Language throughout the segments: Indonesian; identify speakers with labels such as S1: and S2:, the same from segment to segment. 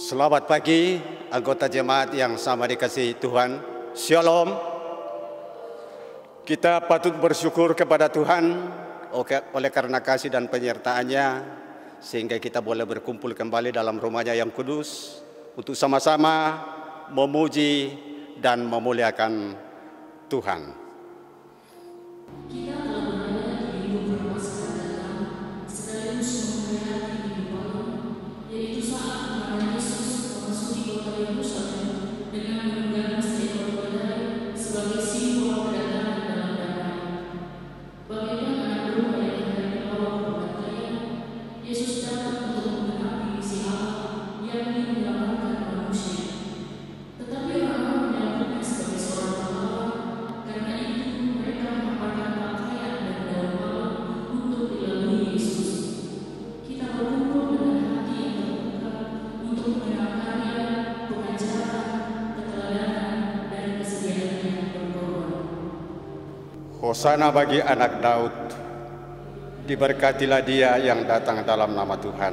S1: Selamat pagi anggota jemaat yang sama dikasihi Tuhan. Shalom. Kita patut bersyukur kepada Tuhan oleh karena kasih dan penyertaan-Nya sehingga kita boleh berkumpul kembali dalam rumah-Nya yang kudus untuk sama-sama memuji dan memuliakan Tuhan. Hosana bagi anak Daud, diberkatilah dia yang datang dalam nama Tuhan.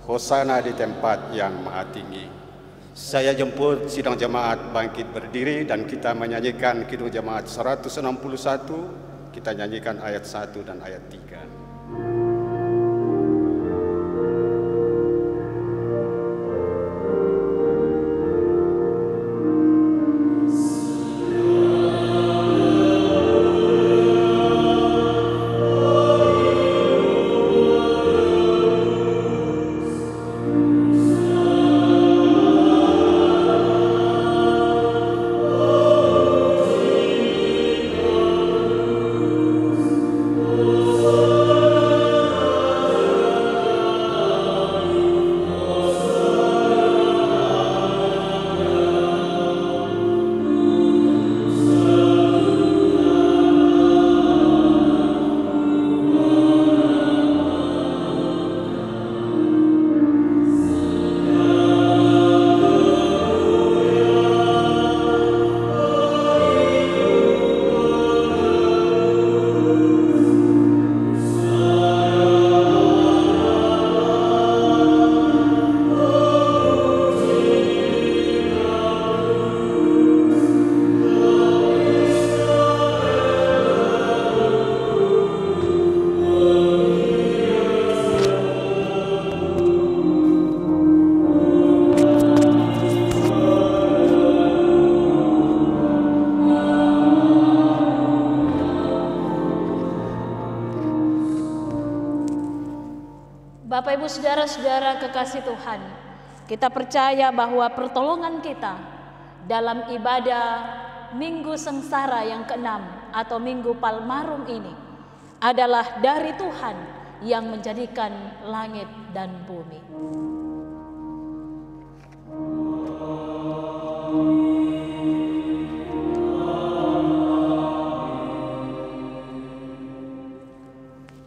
S1: Hosana di tempat yang maha tinggi. Saya jemput sidang jemaat bangkit berdiri dan kita menyanyikan Kidung Jemaat 161. Kita nyanyikan ayat 1 dan ayat 3.
S2: Bapak, Ibu, Saudara-saudara kekasih Tuhan, kita percaya bahwa pertolongan kita dalam ibadah Minggu Sengsara yang ke-6 atau Minggu Palmarum ini adalah dari Tuhan yang menjadikan langit dan bumi.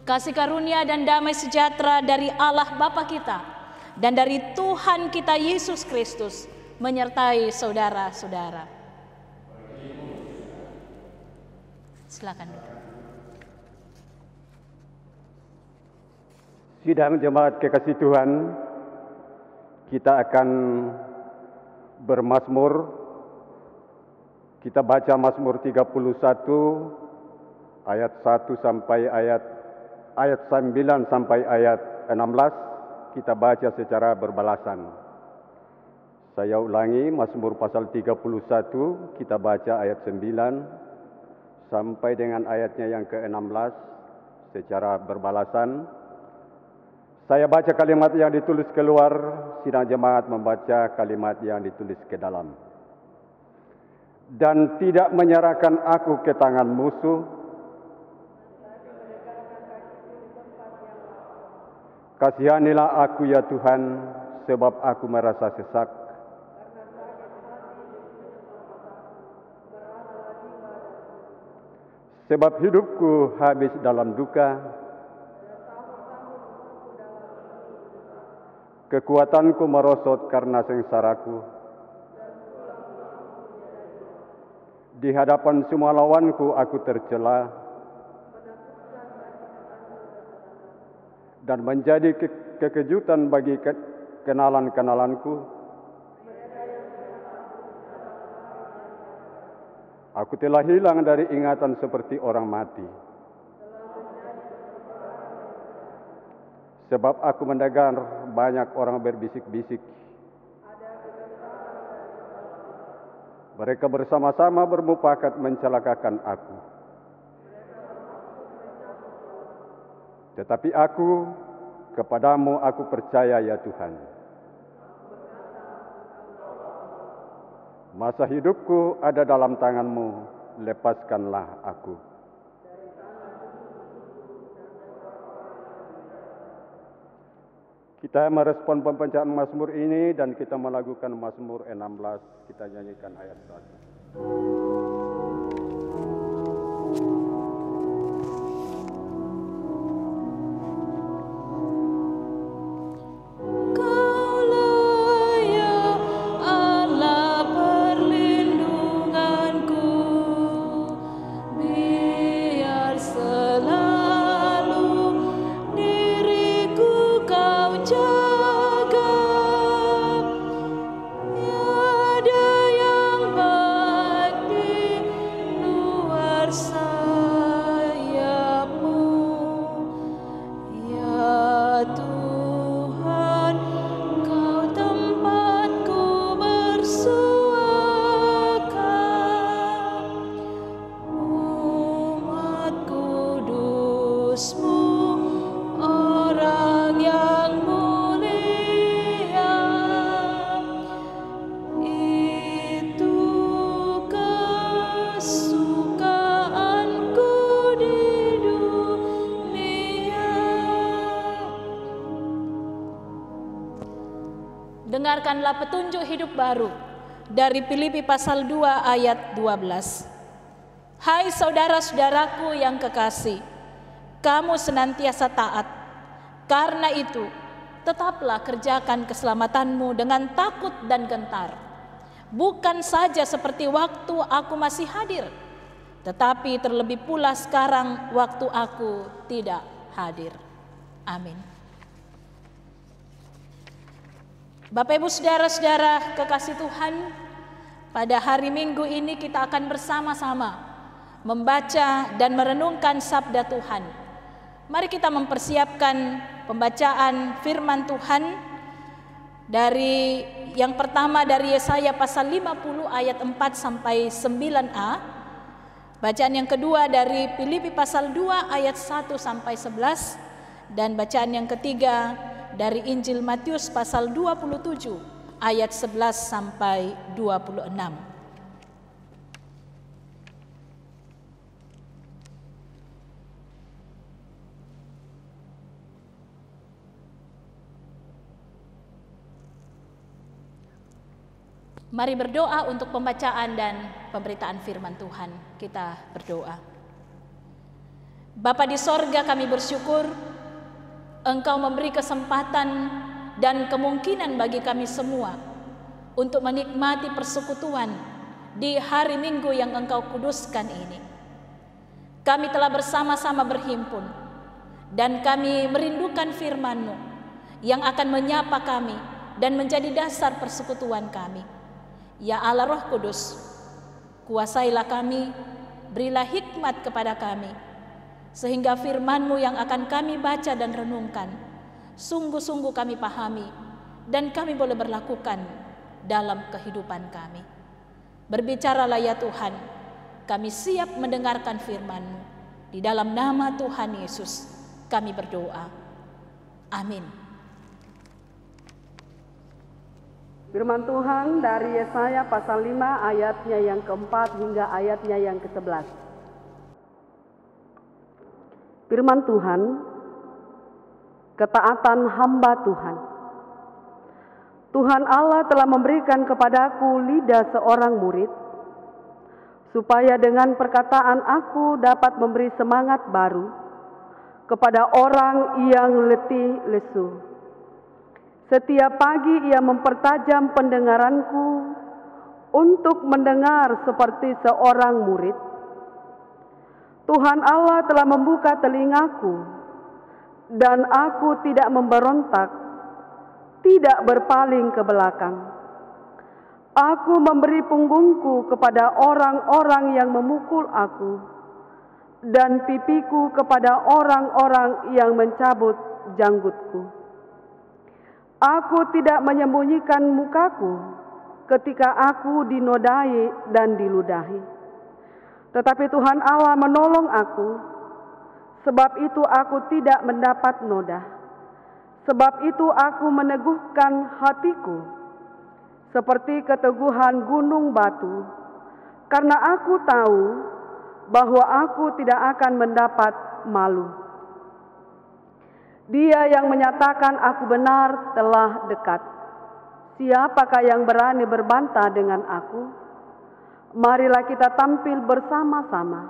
S2: Kasih karunia dan damai sejahtera dari Allah Bapa kita dan dari Tuhan kita Yesus Kristus menyertai saudara-saudara. Silakan.
S1: Sidang jemaat kekasih Tuhan, kita akan bermazmur. Kita baca Mazmur 31 ayat 1 sampai ayat 9 sampai ayat 16, kita baca secara berbalasan. Saya ulangi, Mazmur pasal 31, kita baca ayat 9 sampai dengan ayatnya yang ke-16 secara berbalasan. Saya baca kalimat yang ditulis keluar, sidang jemaat membaca kalimat yang ditulis ke dalam. Dan tidak menyerahkan aku ke tangan musuh, kasihanilah aku ya Tuhan, sebab aku merasa sesak. Sebab hidupku habis dalam duka, kekuatanku merosot karena sengsaraku. Di hadapan semua lawanku aku tercela, dan menjadi kekejutan bagi kenalan-kenalanku, aku telah hilang dari ingatan seperti orang mati. Sebab aku mendengar banyak orang berbisik-bisik. Mereka bersama-sama bermufakat mencelakakan aku. Tetapi aku, kepadamu aku percaya ya Tuhan. Masa hidupku ada dalam tangan-Mu, lepaskanlah aku. Kita merespon pembacaan Mazmur ini dan kita melakukan Mazmur 16, kita nyanyikan ayat 1.
S2: Dengarkanlah petunjuk hidup baru dari Filipi pasal 2 ayat 12. Hai saudara-saudaraku yang kekasih, kamu senantiasa taat. Karena itu, tetaplah kerjakan keselamatanmu dengan takut dan gentar. Bukan saja seperti waktu aku masih hadir, tetapi terlebih pula sekarang waktu aku tidak hadir. Amin. Bapak Ibu saudara-saudara kekasih Tuhan, pada hari Minggu ini kita akan bersama-sama membaca dan merenungkan sabda Tuhan. Mari kita mempersiapkan pembacaan firman Tuhan dari yang pertama dari Yesaya pasal 50 ayat 4 sampai 9a. Bacaan yang kedua dari Filipi pasal 2 ayat 1 sampai 11, dan bacaan yang ketiga dari Injil Matius pasal 27 ayat 11 sampai 26. Mari berdoa untuk pembacaan dan pemberitaan firman Tuhan. Kita berdoa. Bapa di sorga, kami bersyukur Engkau memberi kesempatan dan kemungkinan bagi kami semua untuk menikmati persekutuan di hari Minggu yang Engkau kuduskan ini. Kami telah bersama-sama berhimpun dan kami merindukan firman-Mu yang akan menyapa kami dan menjadi dasar persekutuan kami. Ya Allah Roh Kudus, kuasailah kami, berilah hikmat kepada kami, sehingga firman-Mu yang akan kami baca dan renungkan sungguh-sungguh kami pahami dan kami boleh berlakukan dalam kehidupan kami. Berbicaralah ya Tuhan, kami siap mendengarkan firman-Mu. Di dalam nama Tuhan Yesus kami berdoa. Amin.
S3: Firman Tuhan dari Yesaya pasal 5 ayatnya yang keempat hingga ayatnya yang ke-11. Firman Tuhan, ketaatan hamba Tuhan. Tuhan Allah telah memberikan kepadaku lidah seorang murid, supaya dengan perkataan aku dapat memberi semangat baru kepada orang yang letih lesu. Setiap pagi ia mempertajam pendengaranku untuk mendengar seperti seorang murid. Tuhan Allah telah membuka telingaku, dan aku tidak memberontak, tidak berpaling ke belakang. Aku memberi punggungku kepada orang-orang yang memukul aku, dan pipiku kepada orang-orang yang mencabut janggutku. Aku tidak menyembunyikan mukaku ketika aku dinodai dan diludahi. Tetapi Tuhan Allah menolong aku, sebab itu aku tidak mendapat noda. Sebab itu aku meneguhkan hatiku, seperti keteguhan gunung batu, karena aku tahu bahwa aku tidak akan mendapat malu. Dia yang menyatakan aku benar telah dekat. Siapakah yang berani berbantah dengan aku? Marilah kita tampil bersama-sama.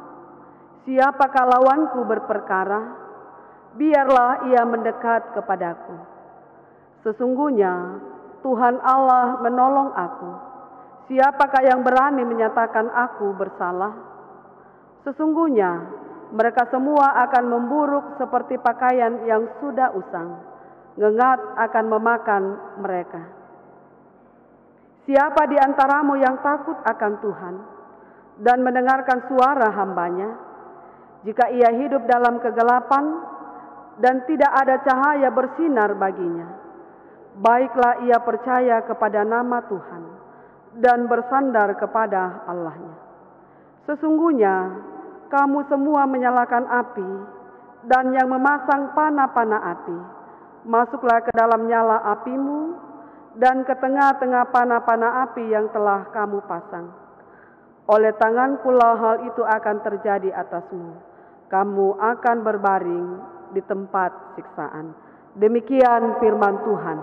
S3: Siapakah lawanku berperkara? Biarlah ia mendekat kepadaku. Sesungguhnya Tuhan Allah menolong aku. Siapakah yang berani menyatakan aku bersalah? Sesungguhnya mereka semua akan memburuk seperti pakaian yang sudah usang. Ngengat akan memakan mereka. Siapa di antaramu yang takut akan Tuhan dan mendengarkan suara hamba-Nya? Jika ia hidup dalam kegelapan dan tidak ada cahaya bersinar baginya, baiklah ia percaya kepada nama Tuhan dan bersandar kepada Allah-Nya. Sesungguhnya kamu semua menyalakan api, dan yang memasang panah-panah api, masuklah ke dalam nyala apimu, dan ke tengah-tengah panah-panah api yang telah kamu pasang. Oleh tangankulah hal itu akan terjadi atasmu. Kamu akan berbaring di tempat siksaan. Demikian firman Tuhan.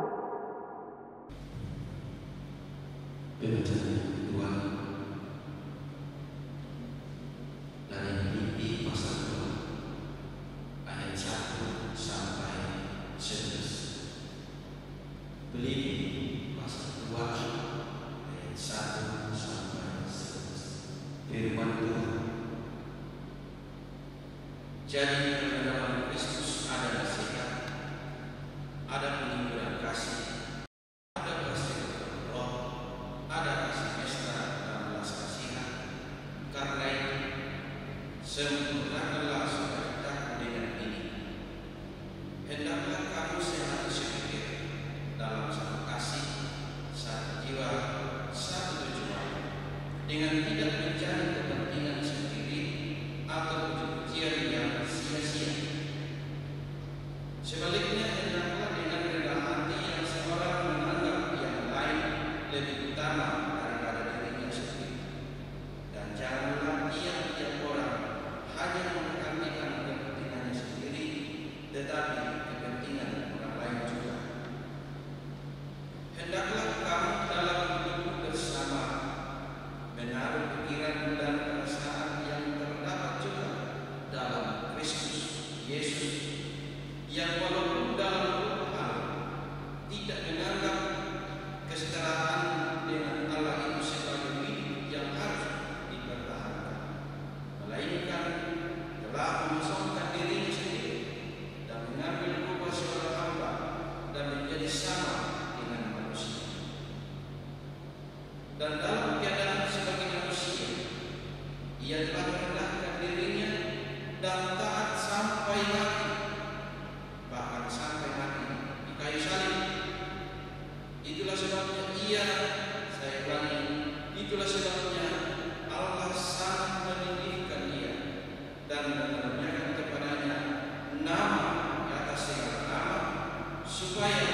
S4: Jadi dalam Kristus ada nasihat, ada penghiburan kasih, ada persetujuan roh, ada kasih mesra dalam belas kasihan. Karena itu, sempurnakanlah sukacitaku dengan ini. Hendaklah kamu sehati sepikir dalam satu kasih, satu jiwa, satu tujuan, dengan tidak mencari kepentingan sendiri atau pujian yang sia-sia. Sebaliknya, hendaklah dengan rendah hati yang seorang menganggap yang lain lebih utama daripada dirinya sendiri. Dan janganlah tiap-tiap orang hanya memperhatikan kepentingannya sendiri, tetapi kepentingan orang lain juga. Hendaklah kamu dalam hidupmu bersama menaruh pikiran dan perasaan yang terdapat juga dalam Kristus Yesus, yang walaupun dalam hal tidak menganggap kesetaraan dengan Allah itu sebagai hidup yang harus dipertahankan, melainkan telah memasangkan dirinya sendiri dan mengambil rupa seorang hamba dan menjadi sama dengan manusia. Dan dalam keadaan sebagai manusia, ia telah merendahkan dirinya dan taat sampai mati, bahkan sampai mati di kayu salib. Itulah sebabnya itulah sebabnya Allah sangat meninggikan dia dan mengaruniakan kepadanya nama di atas segala nama, supaya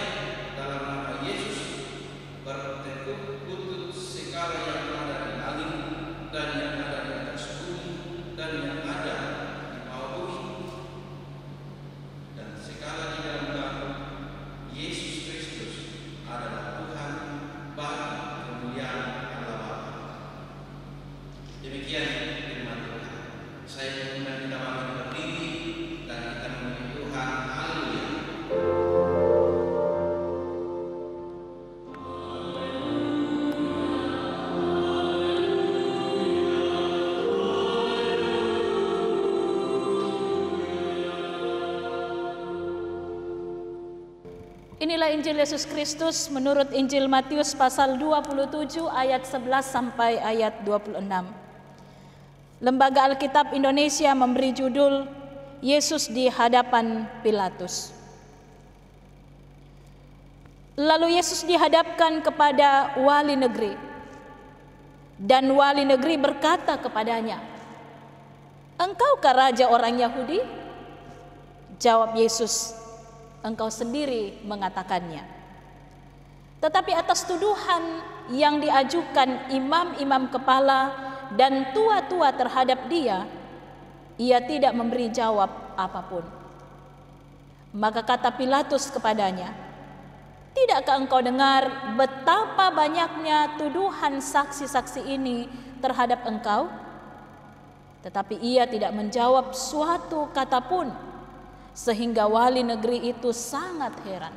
S4: dalam nama Yesus bertekuk lutut segala yang ada di langit dan yang ada di atas bumi dan yang ada di bawah bumi,
S2: Inilah Injil Yesus Kristus menurut Injil Matius pasal 27 ayat 11 sampai ayat 26. Lembaga Alkitab Indonesia memberi judul Yesus di hadapan Pilatus. Lalu Yesus dihadapkan kepada wali negeri, dan wali negeri berkata kepadanya, "Engkaukah raja orang Yahudi?" Jawab Yesus, "Engkau sendiri mengatakannya." Tetapi atas tuduhan yang diajukan imam-imam kepala dan tua-tua terhadap dia, ia tidak memberi jawab apapun. Maka kata Pilatus kepadanya, "Tidakkah engkau dengar betapa banyaknya tuduhan saksi-saksi ini terhadap engkau?" Tetapi ia tidak menjawab suatu kata pun, sehingga wali negeri itu sangat heran.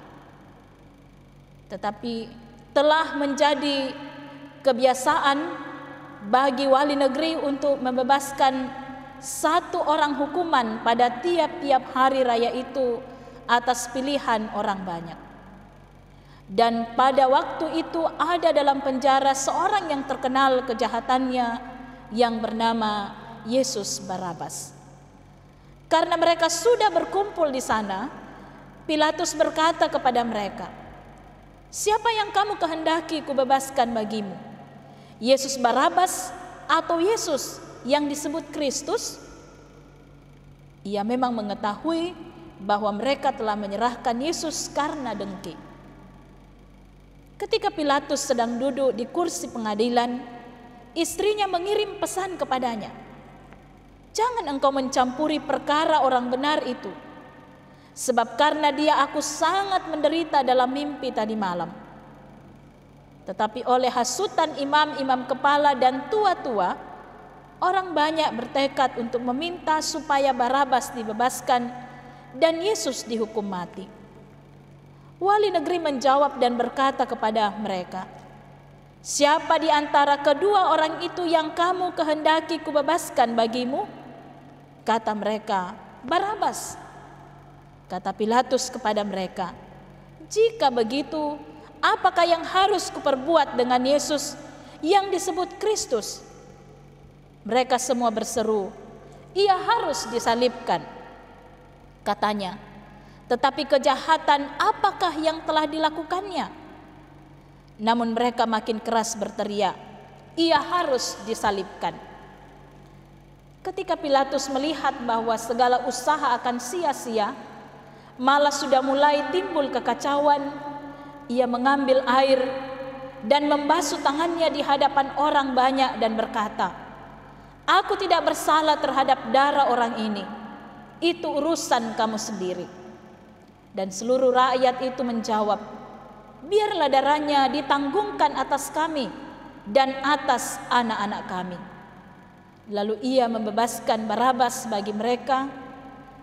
S2: Tetapi telah menjadi kebiasaan bagi wali negeri untuk membebaskan satu orang hukuman pada tiap-tiap hari raya itu atas pilihan orang banyak. Dan pada waktu itu ada dalam penjara seorang yang terkenal kejahatannya yang bernama Yesus Barabas. Karena mereka sudah berkumpul di sana, Pilatus berkata kepada mereka, "Siapa yang kamu kehendaki kubebaskan bagimu? Yesus Barabas atau Yesus yang disebut Kristus?" Ia memang mengetahui bahwa mereka telah menyerahkan Yesus karena dengki. Ketika Pilatus sedang duduk di kursi pengadilan, istrinya mengirim pesan kepadanya, "Jangan engkau mencampuri perkara orang benar itu, sebab karena dia aku sangat menderita dalam mimpi tadi malam." Tetapi oleh hasutan imam-imam kepala dan tua-tua, orang banyak bertekad untuk meminta supaya Barabas dibebaskan dan Yesus dihukum mati. Wali negeri menjawab dan berkata kepada mereka, "Siapa di antara kedua orang itu yang kamu kehendaki kubebaskan bagimu?" Kata mereka, "Barabas." Kata Pilatus kepada mereka, "Jika begitu, apakah yang harus kuperbuat dengan Yesus yang disebut Kristus?" Mereka semua berseru, "Ia harus disalibkan." Katanya, "Tetapi kejahatan apakah yang telah dilakukannya?" Namun mereka makin keras berteriak, "Ia harus disalibkan." Ketika Pilatus melihat bahwa segala usaha akan sia-sia, malah sudah mulai timbul kekacauan, ia mengambil air dan membasuh tangannya di hadapan orang banyak dan berkata, "Aku tidak bersalah terhadap darah orang ini. Itu urusan kamu sendiri." Dan seluruh rakyat itu menjawab, "Biarlah darahnya ditanggungkan atas kami dan atas anak-anak kami." Lalu ia membebaskan Barabas bagi mereka,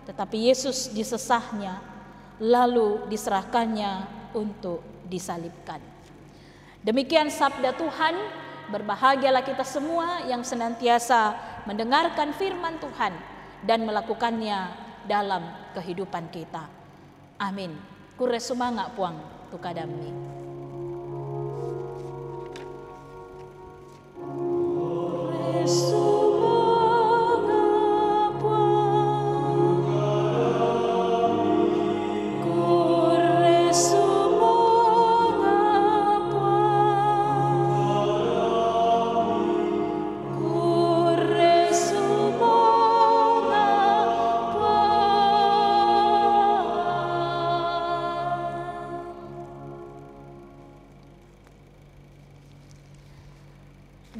S2: tetapi Yesus disesahnya, lalu diserahkannya untuk disalibkan. Demikian sabda Tuhan. Berbahagialah kita semua yang senantiasa mendengarkan firman Tuhan dan melakukannya dalam kehidupan kita. Amin. Kure sumanga puang tukadami.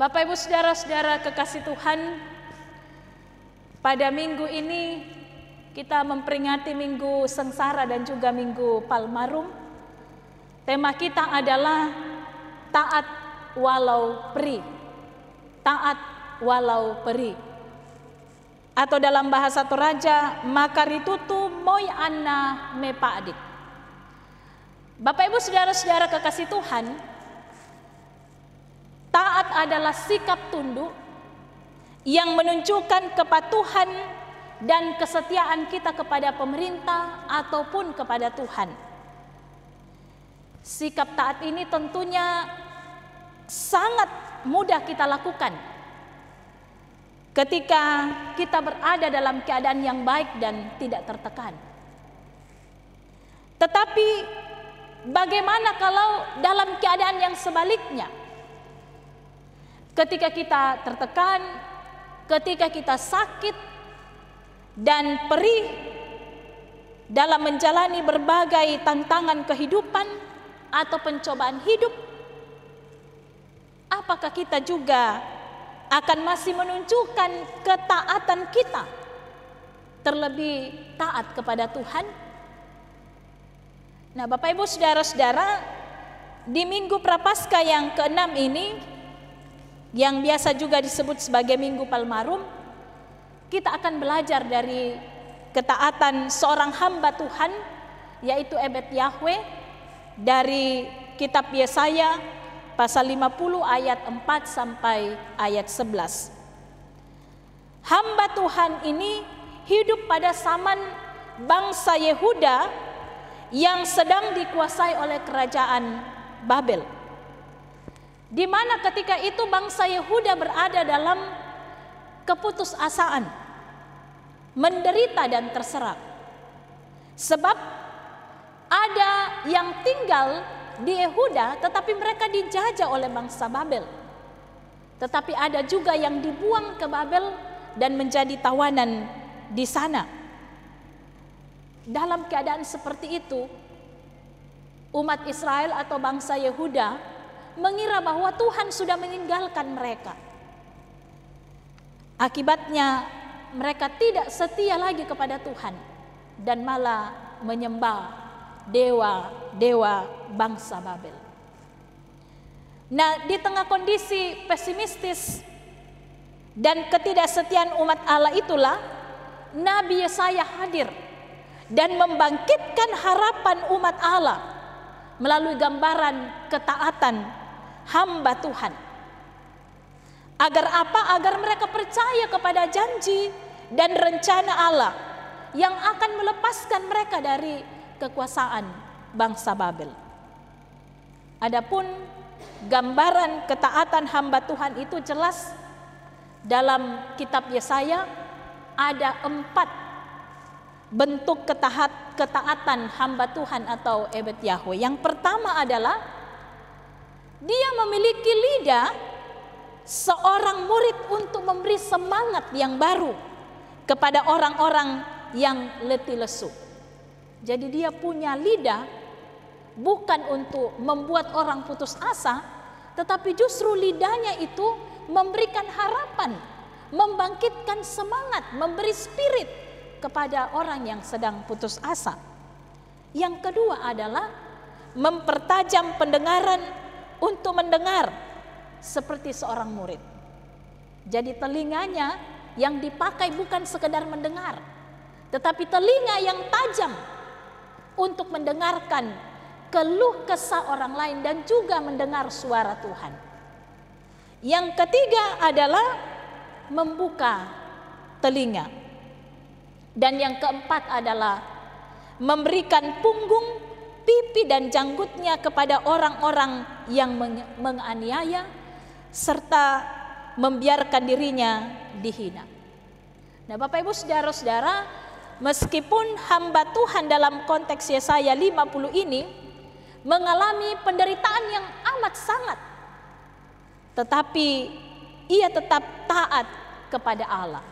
S2: Bapak Ibu saudara-saudara kekasih Tuhan, pada minggu ini kita memperingati Minggu Sengsara dan juga Minggu Palmarum. Tema kita adalah taat walau perih. Taat walau perih. Atau dalam bahasa Toraja, makaritutu moi anna me paadik. Bapak Ibu saudara-saudara kekasih Tuhan, taat adalah sikap tunduk yang menunjukkan kepatuhan dan kesetiaan kita kepada pemerintah ataupun kepada Tuhan. Sikap taat ini tentunya sangat mudah kita lakukan ketika kita berada dalam keadaan yang baik dan tidak tertekan. Tetapi bagaimana kalau dalam keadaan yang sebaliknya? Ketika kita tertekan, ketika kita sakit dan perih dalam menjalani berbagai tantangan kehidupan atau pencobaan hidup, apakah kita juga akan masih menunjukkan ketaatan kita, terlebih taat kepada Tuhan? Nah, Bapak Ibu Saudara-saudara, di Minggu Prapaskah yang ke-6 ini, yang biasa juga disebut sebagai Minggu Palmarum, kita akan belajar dari ketaatan seorang hamba Tuhan, yaitu Ebed Yahweh, dari kitab Yesaya pasal 50 ayat 4 sampai ayat 11. Hamba Tuhan ini hidup pada zaman bangsa Yehuda yang sedang dikuasai oleh kerajaan Babel, di mana ketika itu bangsa Yehuda berada dalam keputusasaan, menderita dan terserak. Sebab ada yang tinggal di Yehuda tetapi mereka dijajah oleh bangsa Babel. Tetapi ada juga yang dibuang ke Babel dan menjadi tawanan di sana. Dalam keadaan seperti itu, umat Israel atau bangsa Yehuda mengira bahwa Tuhan sudah meninggalkan mereka. Akibatnya mereka tidak setia lagi kepada Tuhan dan malah menyembah dewa-dewa bangsa Babel. Nah, di tengah kondisi pesimistis dan ketidaksetiaan umat Allah itulah Nabi Yesaya hadir dan membangkitkan harapan umat Allah melalui gambaran ketaatan hamba Tuhan. Agar apa? Agar mereka percaya kepada janji dan rencana Allah yang akan melepaskan mereka dari kekuasaan bangsa Babel. Adapun gambaran ketaatan hamba Tuhan itu jelas dalam kitab Yesaya. Ada 4 bentuk ketaatan hamba Tuhan atau Ebed Yahweh. Yang pertama adalah dia memiliki lidah seorang murid untuk memberi semangat yang baru kepada orang-orang yang letih lesu. Jadi dia punya lidah bukan untuk membuat orang putus asa, tetapi justru lidahnya itu memberikan harapan, membangkitkan semangat, memberi spirit kepada orang yang sedang putus asa. Yang kedua adalah mempertajam pendengaran untuk mendengar seperti seorang murid. Jadi telinganya yang dipakai bukan sekedar mendengar, tetapi telinga yang tajam untuk mendengarkan keluh kesah orang lain dan juga mendengar suara Tuhan. Yang ketiga adalah membuka telinga. Dan yang keempat adalah memberikan punggung, pipi dan janggutnya kepada orang-orang yang menganiaya serta membiarkan dirinya dihina. Nah, Bapak Ibu Saudara-saudara, meskipun hamba Tuhan dalam konteks Yesaya 50 ini mengalami penderitaan yang amat sangat, tetapi ia tetap taat kepada Allah.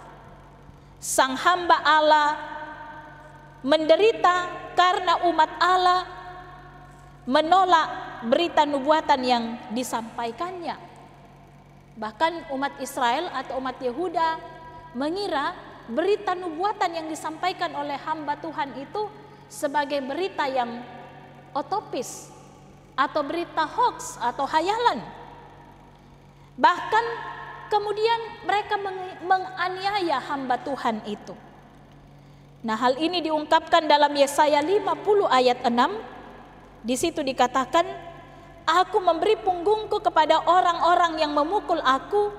S2: Sang hamba Allah menderita karena umat Allah menolak berita nubuatan yang disampaikannya. Bahkan umat Israel atau umat Yehuda mengira berita nubuatan yang disampaikan oleh hamba Tuhan itu sebagai berita yang utopis atau berita hoax atau hayalan. Bahkan kemudian mereka menganiaya hamba Tuhan itu. Nah, hal ini diungkapkan dalam Yesaya 50 ayat 6. Di situ dikatakan, aku memberi punggungku kepada orang-orang yang memukul aku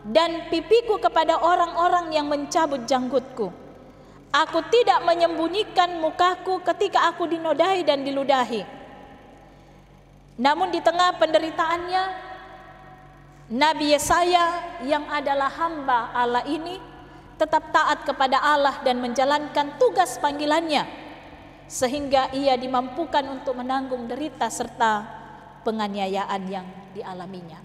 S2: dan pipiku kepada orang-orang yang mencabut janggutku. Aku tidak menyembunyikan mukaku ketika aku dinodai dan diludahi. Namun di tengah penderitaannya, Nabi Yesaya yang adalah hamba Allah ini tetap taat kepada Allah dan menjalankan tugas panggilannya, sehingga ia dimampukan untuk menanggung derita serta penganiayaan yang dialaminya.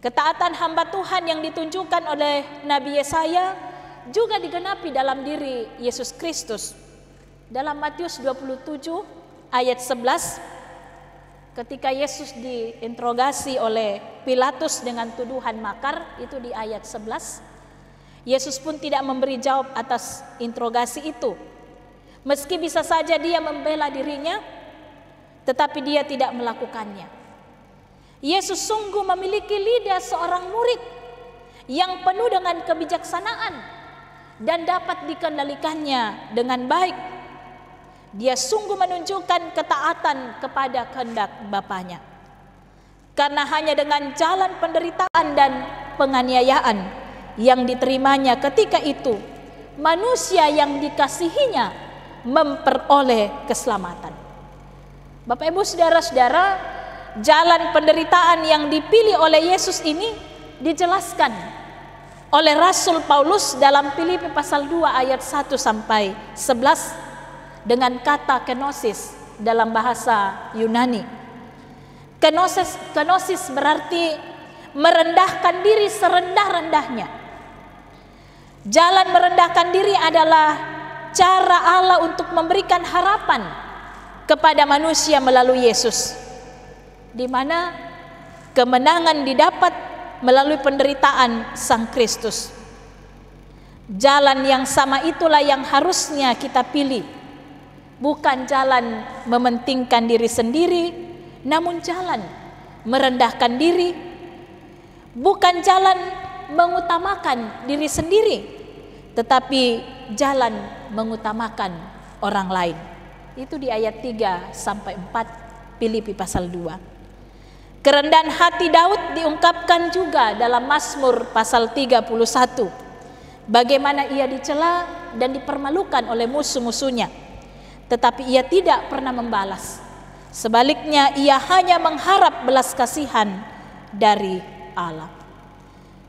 S2: Ketaatan hamba Tuhan yang ditunjukkan oleh Nabi Yesaya juga digenapi dalam diri Yesus Kristus. Dalam Matius 27 ayat 11, ketika Yesus diinterogasi oleh Pilatus dengan tuduhan makar, itu di ayat 11, Yesus pun tidak memberi jawab atas interogasi itu. Meski bisa saja dia membela dirinya, tetapi dia tidak melakukannya. Yesus sungguh memiliki lidah seorang murid yang penuh dengan kebijaksanaan dan dapat dikendalikannya dengan baik. Dia sungguh menunjukkan ketaatan kepada kehendak Bapanya. Karena hanya dengan jalan penderitaan dan penganiayaan yang diterimanya ketika itu, manusia yang dikasihinya memperoleh keselamatan. Bapak Ibu saudara-saudara, jalan penderitaan yang dipilih oleh Yesus ini dijelaskan oleh Rasul Paulus dalam Filipi pasal 2 ayat 1 sampai 11 dengan kata kenosis dalam bahasa Yunani. Kenosis berarti merendahkan diri serendah-rendahnya. Jalan merendahkan diri adalah cara Allah untuk memberikan harapan kepada manusia melalui Yesus, di mana kemenangan didapat melalui penderitaan Sang Kristus. Jalan yang sama itulah yang harusnya kita pilih, bukan jalan mementingkan diri sendiri, namun jalan merendahkan diri, bukan jalan mengutamakan diri sendiri, tetapi jalan mengutamakan orang lain. Itu di ayat 3 sampai 4 Filipi pasal 2. Kerendahan hati Daud diungkapkan juga dalam Mazmur pasal 31. Bagaimana ia dicela dan dipermalukan oleh musuh-musuhnya, tetapi ia tidak pernah membalas. Sebaliknya ia hanya mengharap belas kasihan dari Allah.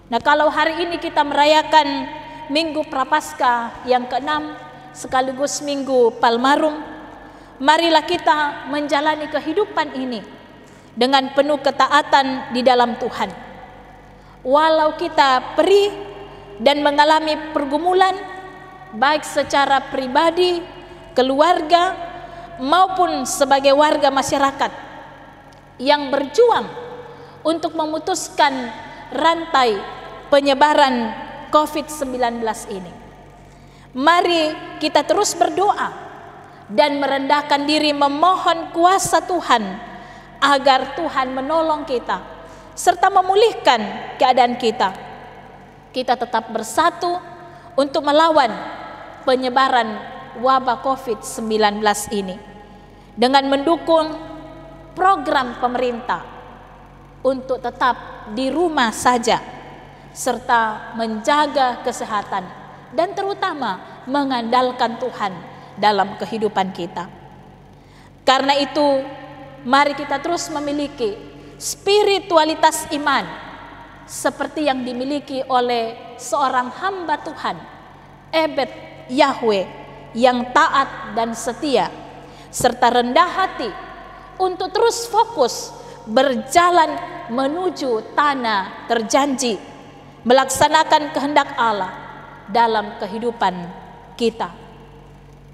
S2: Nah, kalau hari ini kita merayakan Minggu Prapaskah yang ke-6 sekaligus Minggu Palmarum, marilah kita menjalani kehidupan ini dengan penuh ketaatan di dalam Tuhan. Walau kita perih dan mengalami pergumulan, baik secara pribadi, keluarga, maupun sebagai warga masyarakat yang berjuang untuk memutuskan rantai penyebaran COVID-19 ini. Mari kita terus berdoa dan merendahkan diri memohon kuasa Tuhan agar Tuhan menolong kita serta memulihkan keadaan kita. Kita tetap bersatu untuk melawan penyebaran wabah COVID-19 ini dengan mendukung program pemerintah untuk tetap di rumah saja serta menjaga kesehatan dan terutama mengandalkan Tuhan dalam kehidupan kita. Karena itu, mari kita terus memiliki spiritualitas iman seperti yang dimiliki oleh seorang hamba Tuhan, Ebed Yahweh, yang taat dan setia serta rendah hati untuk terus fokus berjalan menuju tanah terjanji, melaksanakan kehendak Allah dalam kehidupan kita.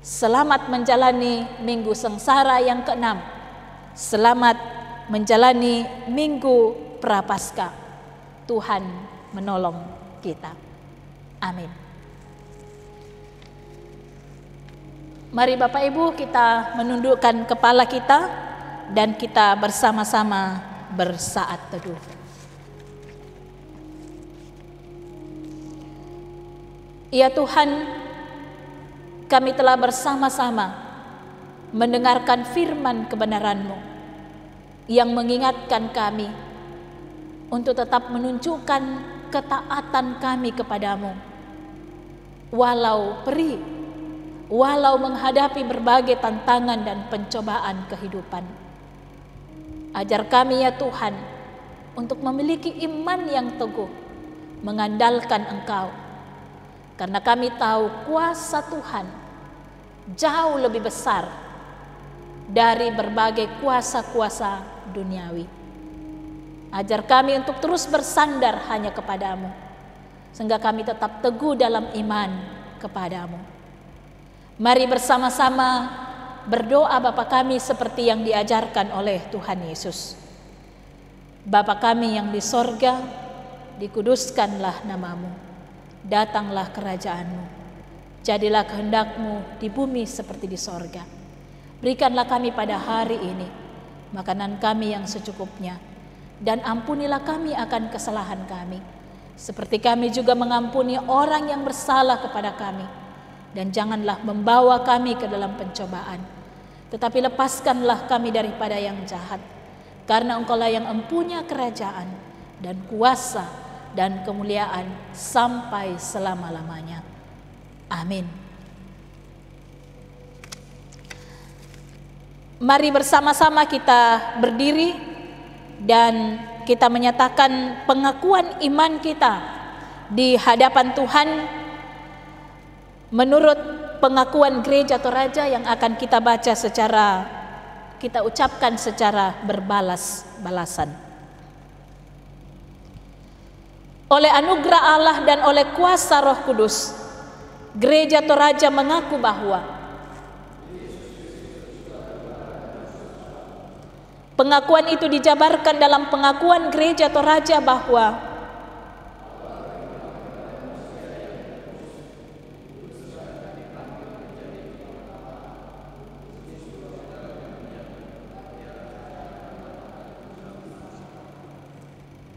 S2: Selamat menjalani Minggu Sengsara yang ke-6. Selamat menjalani Minggu Prapaskah. Tuhan menolong kita. Amin. Mari Bapak Ibu kita menundukkan kepala kita dan kita bersama-sama bersaat teduh. Ya Tuhan, kami telah bersama-sama mendengarkan firman kebenaran-Mu yang mengingatkan kami untuk tetap menunjukkan ketaatan kami kepadamu. Walau perih, walau menghadapi berbagai tantangan dan pencobaan kehidupan. Ajar kami ya Tuhan untuk memiliki iman yang teguh, mengandalkan Engkau. Karena kami tahu kuasa Tuhan jauh lebih besar dari berbagai kuasa-kuasa duniawi. Ajar kami untuk terus bersandar hanya kepadamu, sehingga kami tetap teguh dalam iman kepadamu. Mari bersama-sama berdoa Bapa kami seperti yang diajarkan oleh Tuhan Yesus. Bapa kami yang di sorga, dikuduskanlah namamu, datanglah kerajaanmu, jadilah kehendakmu di bumi seperti di sorga. Berikanlah kami pada hari ini makanan kami yang secukupnya, dan ampunilah kami akan kesalahan kami, seperti kami juga mengampuni orang yang bersalah kepada kami. Dan janganlah membawa kami ke dalam pencobaan, tetapi lepaskanlah kami daripada yang jahat. Karena Engkaulah yang empunya kerajaan dan kuasa dan kemuliaan sampai selama-lamanya. Amin. Mari bersama-sama kita berdiri dan kita menyatakan pengakuan iman kita di hadapan Tuhan menurut pengakuan gereja Toraja yang akan kita baca kita ucapkan secara berbalas-balasan. Oleh anugerah Allah dan oleh kuasa Roh Kudus, gereja Toraja mengaku bahwa pengakuan itu dijabarkan dalam pengakuan gereja Toraja bahwa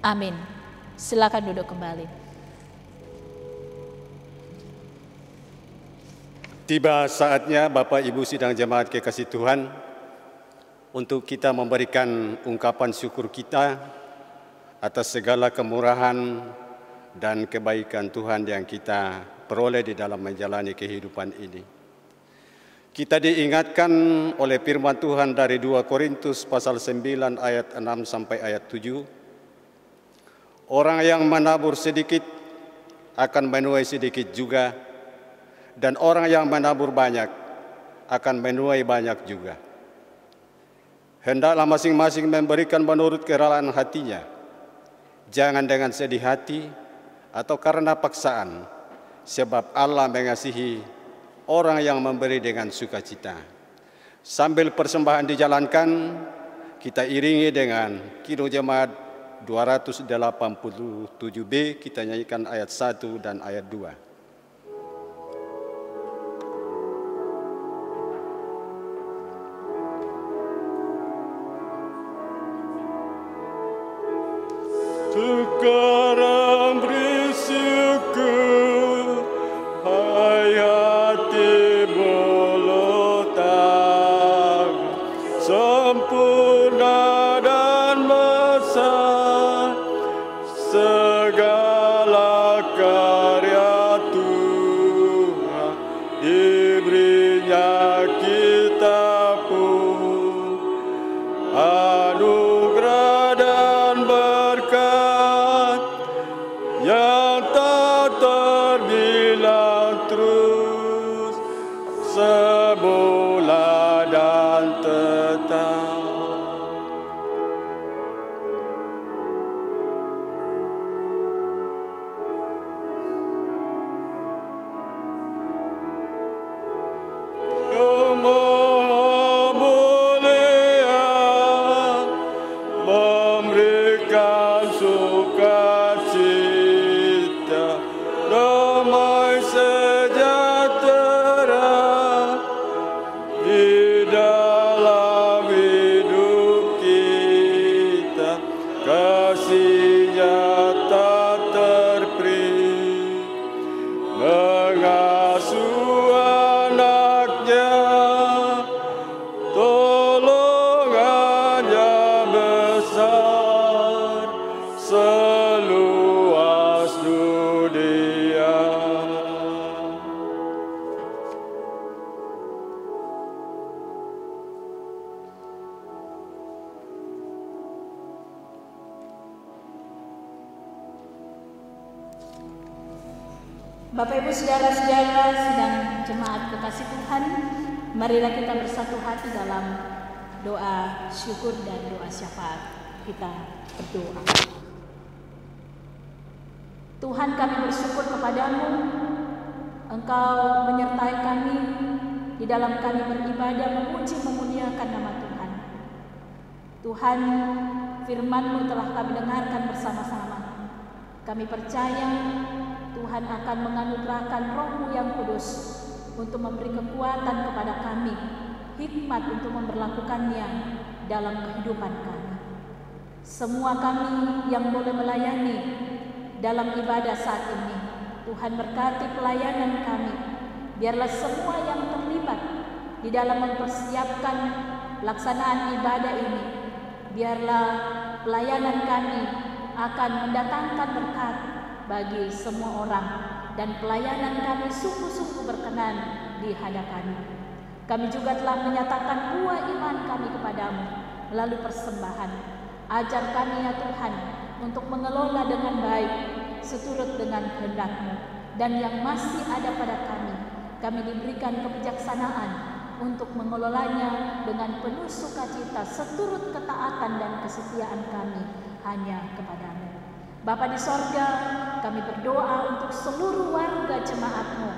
S2: amin. Silakan duduk kembali.
S1: Tiba saatnya Bapak Ibu sidang jemaat kekasih Tuhan untuk kita memberikan ungkapan syukur kita atas segala kemurahan dan kebaikan Tuhan yang kita peroleh di dalam menjalani kehidupan ini. Kita diingatkan oleh firman Tuhan dari 2 Korintus pasal 9 ayat 6 sampai ayat 7. Orang yang menabur sedikit akan menuai sedikit juga, dan orang yang menabur banyak akan menuai banyak juga. Hendaklah masing-masing memberikan menurut kerelaan hatinya, jangan dengan sedih hati atau karena paksaan, sebab Allah mengasihi orang yang memberi dengan sukacita. Sambil persembahan dijalankan, kita iringi dengan Kidung Jemaat 287B, kita nyanyikan ayat 1 dan ayat 2. Sekarang bersyukur, hai hati bolotan, sempurna dan besar segala karya Tuhan, diberinya kita pun anugerah dan berkat yang tak terbilang, terus semula dan tetap. Memberikan sukacita, damai sejahtera
S2: Bapak Ibu saudara-saudara sidang jemaat kekasih Tuhan, marilah kita bersatu hati dalam doa syukur dan doa syafaat. Kita berdoa. Tuhan, kami bersyukur kepadamu, Engkau menyertai kami di dalam kami beribadah, memuji, memuliakan nama Tuhan. Tuhan, firman-Mu telah kami dengarkan bersama-sama. Kami percaya Tuhan akan menganugerahkan Roh-Mu yang kudus untuk memberi kekuatan kepada kami, hikmat untuk memberlakukannya dalam kehidupan kami. Semua kami yang boleh melayani dalam ibadah saat ini, Tuhan berkati pelayanan kami. Biarlah semua yang terlibat di dalam mempersiapkan pelaksanaan ibadah ini, biarlah pelayanan kami akan mendatangkan berkat bagi semua orang, dan pelayanan kami sungguh-sungguh berkenan di hadapan-Mu. Kami juga telah menyatakan buah iman kami kepadamu melalui persembahan. Ajar kami ya Tuhan untuk mengelola dengan baik seturut dengan kehendak-Mu, dan yang masih ada pada kami diberikan kebijaksanaan untuk mengelolanya dengan penuh sukacita seturut ketaatan dan kesetiaan kami hanya kepadamu. Bapa di sorga, kami berdoa untuk seluruh warga jemaat-Mu,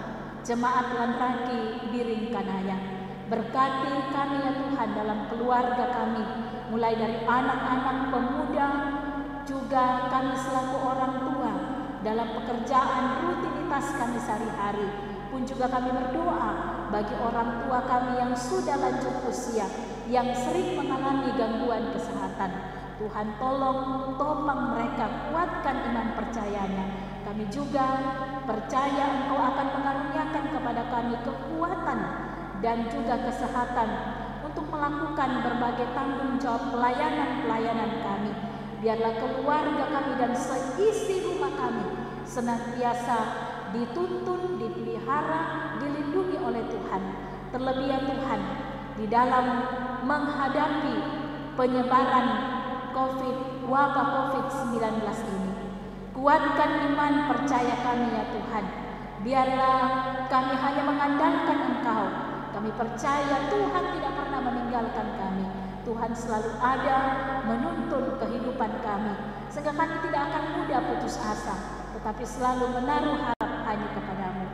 S2: jemaat Lanraki Biring Kanaya. Berkati kami ya Tuhan dalam keluarga kami, mulai dari anak-anak, pemuda, juga kami selaku orang tua dalam pekerjaan rutinitas kami sehari-hari. Pun juga kami berdoa bagi orang tua kami yang sudah lanjut usia, yang sering mengalami gangguan kesehatan. Tuhan tolong topang mereka, kuatkan iman percayanya. Kami juga percaya Engkau akan mengaruniakan kepada kami kekuatan dan juga kesehatan untuk melakukan berbagai tanggung jawab pelayanan-pelayanan kami. Biarlah keluarga kami dan seisi rumah kami senantiasa dituntun, dipelihara, dilindungi oleh Tuhan. Terlebih ya Tuhan, di dalam menghadapi penyebaran wabah COVID-19 ini, kuatkan iman percaya kami ya Tuhan. Biarlah kami hanya mengandalkan Engkau. Kami percaya Tuhan tidak pernah meninggalkan kami. Tuhan selalu ada menuntun kehidupan kami, sehingga kami tidak akan mudah putus asa, tetapi selalu menaruh harap hanya kepadamu.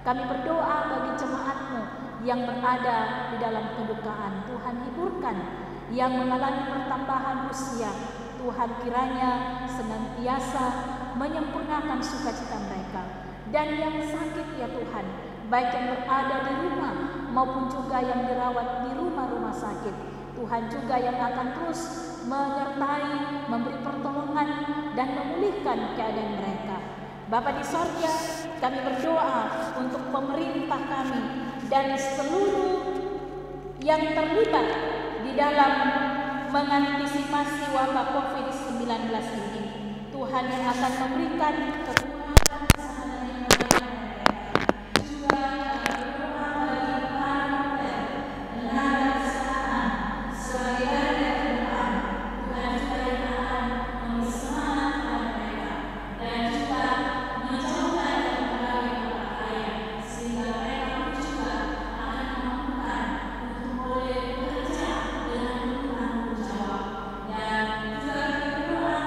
S2: Kami berdoa bagi jemaat-Mu yang berada di dalam kedukaan. Tuhan hiburkan yang mengalami pertambahan usia. Tuhan kiranya senantiasa menyempurnakan sukacita mereka. Dan yang sakit ya Tuhan, baik yang berada di rumah maupun juga yang dirawat di rumah-rumah sakit, Tuhan juga yang akan terus menyertai, memberi pertolongan dan memulihkan keadaan mereka. Bapa di sorga, kami berdoa untuk pemerintah kami dan seluruh yang terlibat di dalam mengantisipasi wabah COVID-19 ini. Tuhan yang akan memberikan kekuatan kesehatan yang baik mereka. Juga kami berdoa bagi para tenaga kesehatan sebagai garda terdepan. Tuhan juga yang akan memberi semangat kepada mereka dan juga menjauhkan dari berbagai bahaya, sehingga mereka juga akan mampukan untuk boleh bekerja dengan penuh tanggung jawab. Dan juga kami berdoa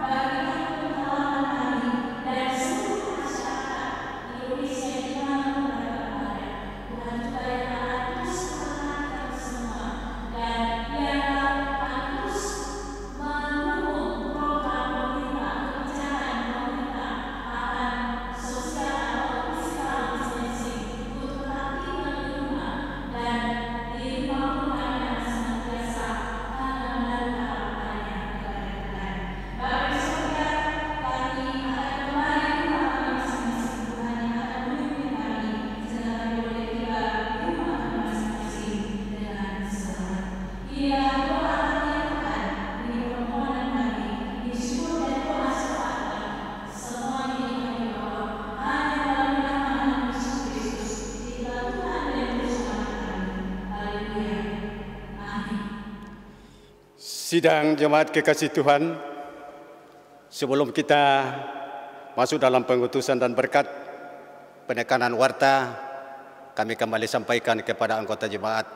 S2: bagi kawan-kawan kami dan seluruh masyarakat Indonesia di mana mereka berada. Tuhan juga yang akan terus memberkati semua, dan biarlah akan terus mendukung program pemerintah, kebijakan pemerintah akan sosial atau physical distancing untuk tetap tinggal di rumah, dan di rumah yang senantiasa akan menaruh harapannya kepada Tuhan. Bapa di sorga, kami akan kembali ke rumah kami masing-masing. Tuhan yang akan memimpin kami sehingga kami boleh tiba di rumah kami masing-masing dengan selamat. Inilah doa kami ya Tuhan, ini permohonan kami, ini syukur dan doa syafaat kami. Semua ini kami bawa hanya dalam nama Anak Yesus Kristus, Dia Tuhan dan Juru Selamat kami. Haleluya. Amin.
S1: Sidang jemaat kekasih Tuhan, sebelum kita masuk dalam pengutusan dan berkat,
S5: penekanan warta kami kembali sampaikan kepada anggota jemaat.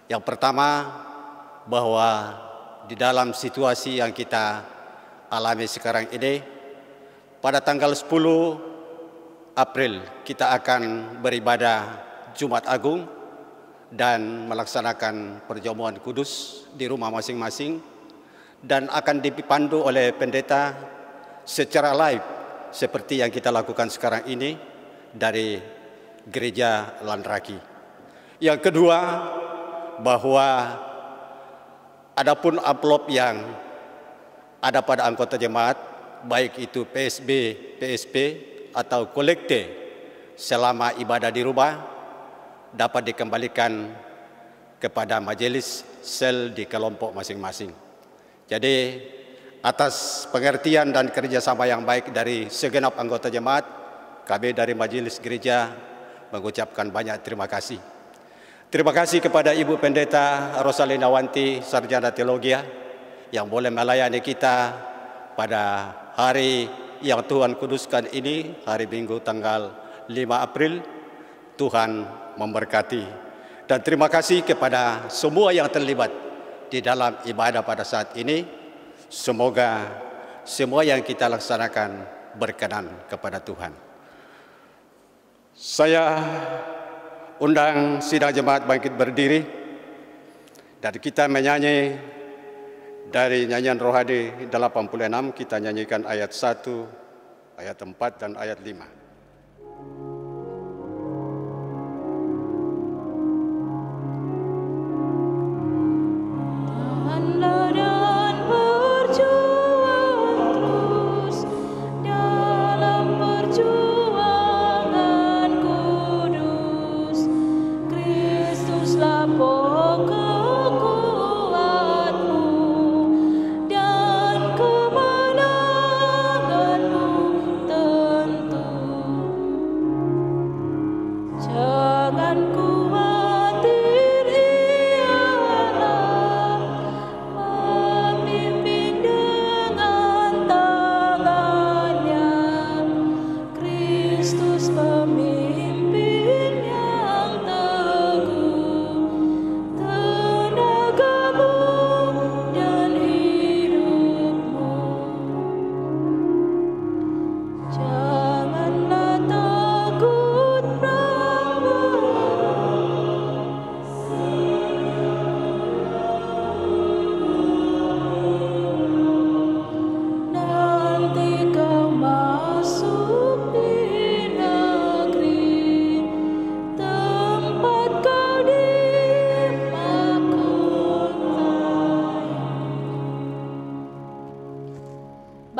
S5: Yang pertama, bahwa di dalam situasi yang kita alami sekarang ini, pada tanggal 10 April kita akan beribadah Jumat Agung dan melaksanakan perjamuan kudus di rumah masing-masing, dan akan dipandu oleh pendeta secara live seperti yang kita lakukan sekarang ini dari Gereja Landraki. Yang kedua, bahwa adapun amplop yang ada pada anggota jemaat, baik itu PSB, PSP atau kolekte selama ibadah di rumah, dapat dikembalikan kepada majelis sel di kelompok masing-masing. Jadi atas pengertian dan kerjasama yang baik dari segenap anggota jemaat, kami dari majelis gereja mengucapkan banyak terima kasih. Terima kasih kepada Ibu Pendeta Rosalina Wanti, Sarjana Teologi, yang boleh melayani kita pada hari yang Tuhan kuduskan ini, hari Minggu tanggal 5 April. Tuhan memberkati. Dan terima kasih kepada semua yang terlibat di dalam ibadah pada saat ini. Semoga semua yang kita laksanakan berkenan kepada Tuhan. Saya undang sidang jemaat bangkit berdiri dan kita menyanyi dari nyanyian rohani 86, kita nyanyikan ayat 1, ayat 4 dan ayat 5.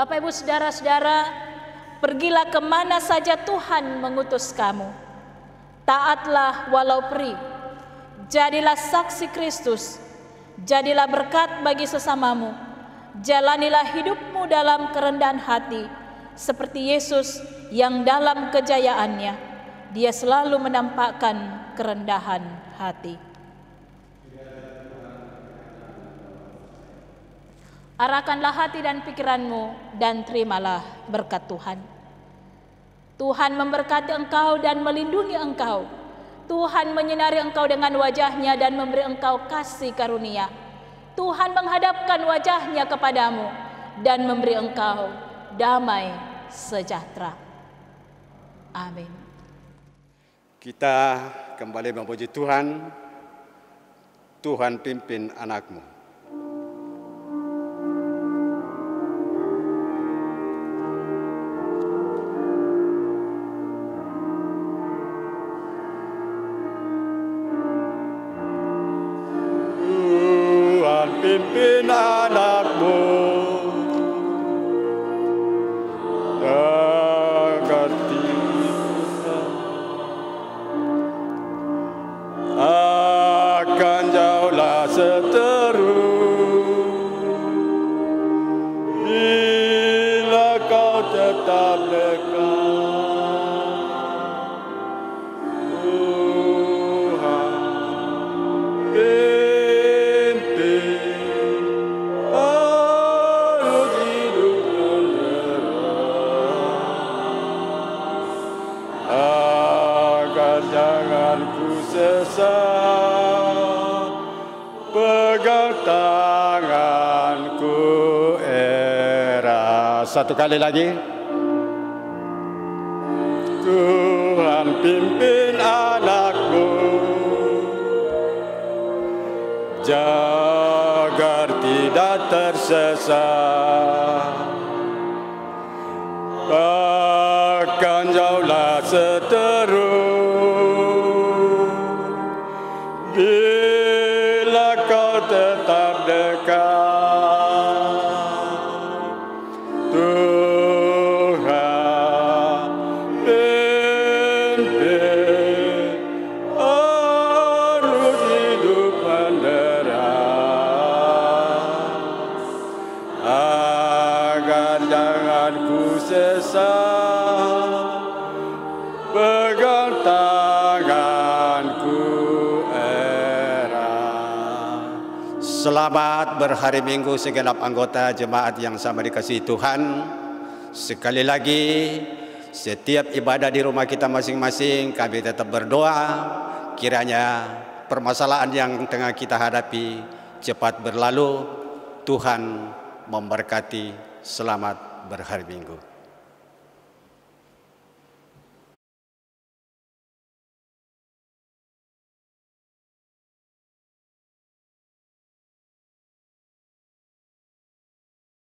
S2: Bapak Ibu Saudara-saudara, pergilah kemana saja Tuhan mengutus kamu. Taatlah walau perih, jadilah saksi Kristus, jadilah berkat bagi sesamamu, jalanilah hidupmu dalam kerendahan hati, seperti Yesus yang dalam kejayaannya, dia selalu menampakkan kerendahan hati. Arahkanlah hati dan pikiranmu dan terimalah berkat Tuhan. Tuhan memberkati engkau dan melindungi engkau. Tuhan menyinari engkau dengan wajahnya dan memberi engkau kasih karunia. Tuhan menghadapkan wajahnya kepadamu dan memberi engkau damai sejahtera. Amin.
S5: Kita kembali memuji Tuhan. Tuhan pimpin anakmu. Pimpin anakmu agar akan jauhlah seterusnya.
S1: jangan ku sesat, pegang tanganku erat. Satu kali lagi. Tuhan pimpin anakmu, jaga tidak tersesat, bahkan jauhlah seterus, bila kau tetap dekat. Pegang tanganku erat. Selamat berhari Minggu segenap anggota jemaat yang sama dikasihi Tuhan. Sekali lagi, setiap ibadah di rumah kita masing-masing, kami tetap berdoa kiranya permasalahan yang tengah kita hadapi cepat berlalu. Tuhan memberkati. Selamat berhari Minggu.